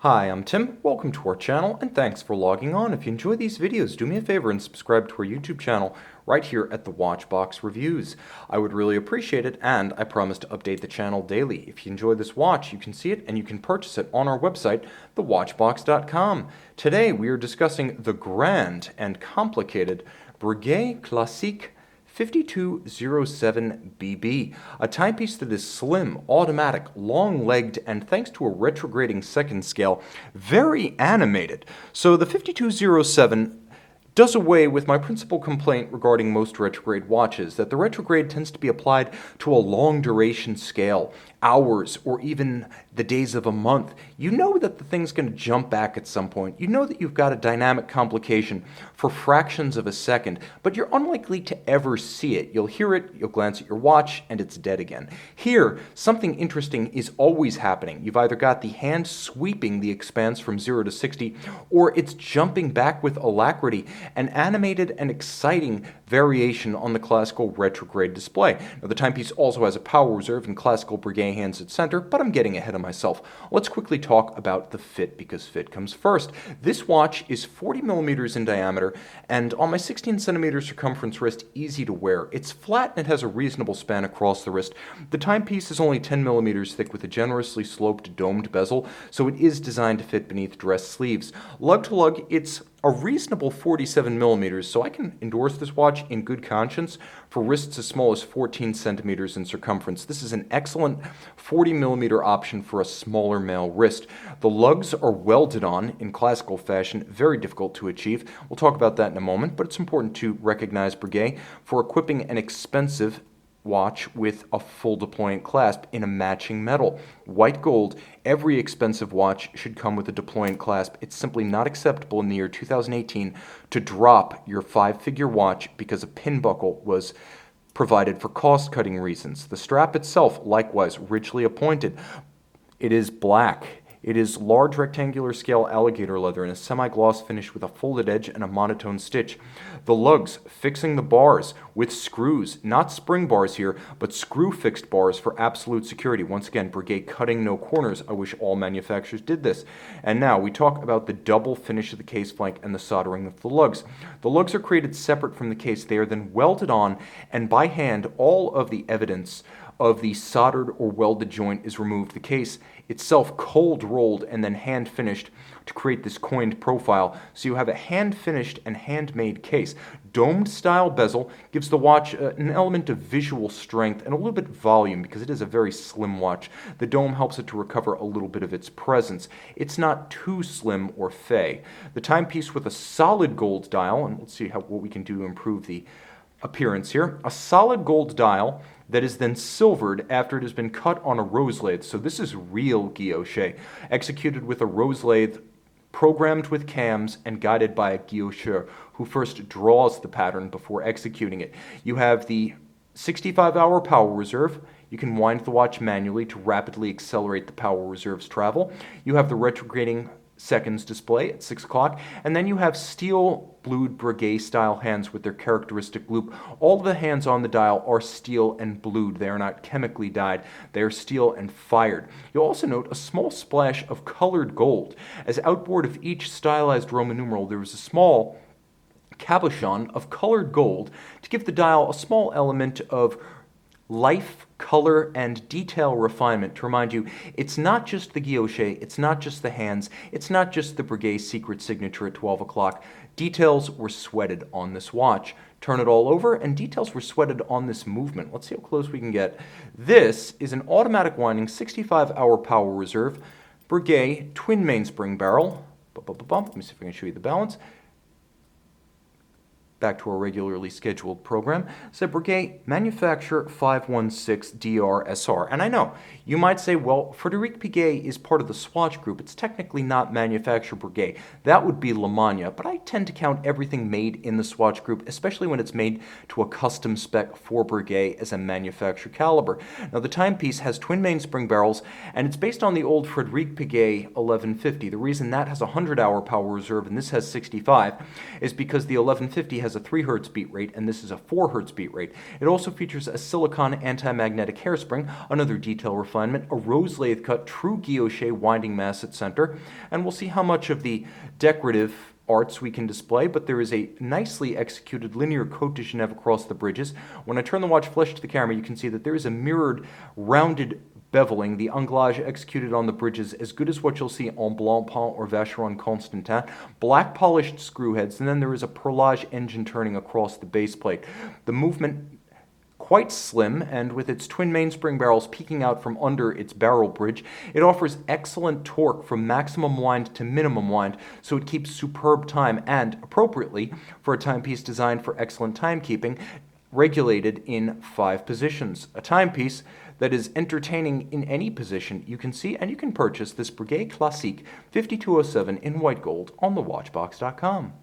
Hi, I'm Tim. Welcome to our channel, and thanks for logging on. If you enjoy these videos, do me a favor and subscribe to our YouTube channel right here at the Watchbox Reviews. I would really appreciate it, and I promise to update the channel daily. If you enjoy this watch, you can see it and you can purchase it on our website, thewatchbox.com. Today we are discussing the grand and complicated Breguet Classique 5207BB, a timepiece that is slim, automatic, long-legged, and thanks to a retrograding second scale, very animated. So the 5207 does away with my principal complaint regarding most retrograde watches, that the retrograde tends to be applied to a long duration scale, hours, or even the days of a month. You know that the thing's going to jump back at some point. You know that you've got a dynamic complication for fractions of a second, but you're unlikely to ever see it. You'll hear it, you'll glance at your watch, and it's dead again. Here, something interesting is always happening. You've either got the hand sweeping the expanse from 0 to 60, or it's jumping back with alacrity, an animated and exciting variation on the classical retrograde display. Now, the timepiece also has a power reserve and classical Breguet hands at center, but I'm getting ahead of myself. Let's quickly talk about the fit, because fit comes first. This watch is 40 millimeters in diameter, and on my 16 centimeter circumference wrist, easy to wear. It's flat and it has a reasonable span across the wrist. The timepiece is only 10 millimeters thick with a generously sloped domed bezel, so it is designed to fit beneath dress sleeves. Lug to lug, it's a reasonable 47 millimeters, so I can endorse this watch in good conscience for wrists as small as 14 centimeters in circumference. This is an excellent 40 millimeter option for a smaller male wrist. The lugs are welded on in classical fashion, very difficult to achieve. We'll talk about that in a moment, but it's important to recognize Breguet for equipping an expensive watch with a full deployant clasp in a matching metal. White gold, every expensive watch should come with a deployant clasp. It's simply not acceptable in the year 2018 to drop your 5-figure watch because a pin buckle was provided for cost-cutting reasons. The strap itself, likewise, richly appointed. It is black. It is large rectangular scale alligator leather in a semi-gloss finish with a folded edge and a monotone stitch. The lugs fixing the bars with screws, not spring bars here, but screw-fixed bars for absolute security. Once again, Breguet cutting no corners. I wish all manufacturers did this. And now we talk about the double finish of the case flank and the soldering of the lugs. The lugs are created separate from the case. They are then welded on, and by hand, all of the evidence of the soldered or welded joint is removed. The case itself cold rolled and then hand finished to create this coined profile. So you have a hand finished and handmade case. Domed style bezel gives the watch an element of visual strength and a little bit volume because it is a very slim watch. The dome helps it to recover a little bit of its presence. It's not too slim or fey. The timepiece with a solid gold dial, and let's see what we can do to improve the appearance here. A solid gold dial that is then silvered after it has been cut on a rose lathe. So this is real guilloche, executed with a rose lathe, programmed with cams and guided by a guillocheur who first draws the pattern before executing it. You have the 65-hour power reserve. You can wind the watch manually to rapidly accelerate the power reserve's travel. You have the retrograding seconds display at 6 o'clock, and then you have steel blued Breguet style hands with their characteristic loop. All of the hands on the dial are steel and blued. They are not chemically dyed. They are steel and fired. You'll also note a small splash of colored gold. As outboard of each stylized Roman numeral, there is a small cabochon of colored gold to give the dial a small element of life, color, and detail refinement to remind you it's not just the guilloche, it's not just the hands, it's not just the Breguet secret signature at 12 o'clock. Details were sweated on this watch. Turn it all over, and details were sweated on this movement. Let's see how close we can get. This is an automatic winding 65-hour power reserve, Breguet twin mainspring barrel. Let me see if I can show you the balance. Back to our regularly scheduled program. So Breguet manufacture 516DRSR. And I know, you might say, well, Frédéric Piguet is part of the Swatch Group. It's technically not manufacturer Breguet. That would be Lemania, but I tend to count everything made in the Swatch Group, especially when it's made to a custom spec for Breguet as a manufacturer caliber. Now, the timepiece has twin mainspring barrels, and it's based on the old Frédéric Piguet 1150. The reason that has a 100-hour power reserve and this has 65 is because the 1150 has has a 3 Hz beat rate, and this is a 4 Hz beat rate. It also features a silicon anti-magnetic hairspring, another detail refinement, a rose lathe cut true guilloche winding mass at center, and we'll see how much of the decorative arts we can display, but there is a nicely executed linear Côte de Genève across the bridges. When I turn the watch flush to the camera, you can see that there is a mirrored, rounded beveling, the anglage executed on the bridges as good as what you'll see on Blancpain or Vacheron Constantin, black polished screw heads, and then there is a perlage engine turning across the base plate. The movement quite slim, and with its twin mainspring barrels peeking out from under its barrel bridge, it offers excellent torque from maximum wind to minimum wind, so it keeps superb time and, appropriately, for a timepiece designed for excellent timekeeping, regulated in 5 positions. A timepiece that is entertaining in any position. You can see and you can purchase this Breguet Classique 5207 in white gold on thewatchbox.com.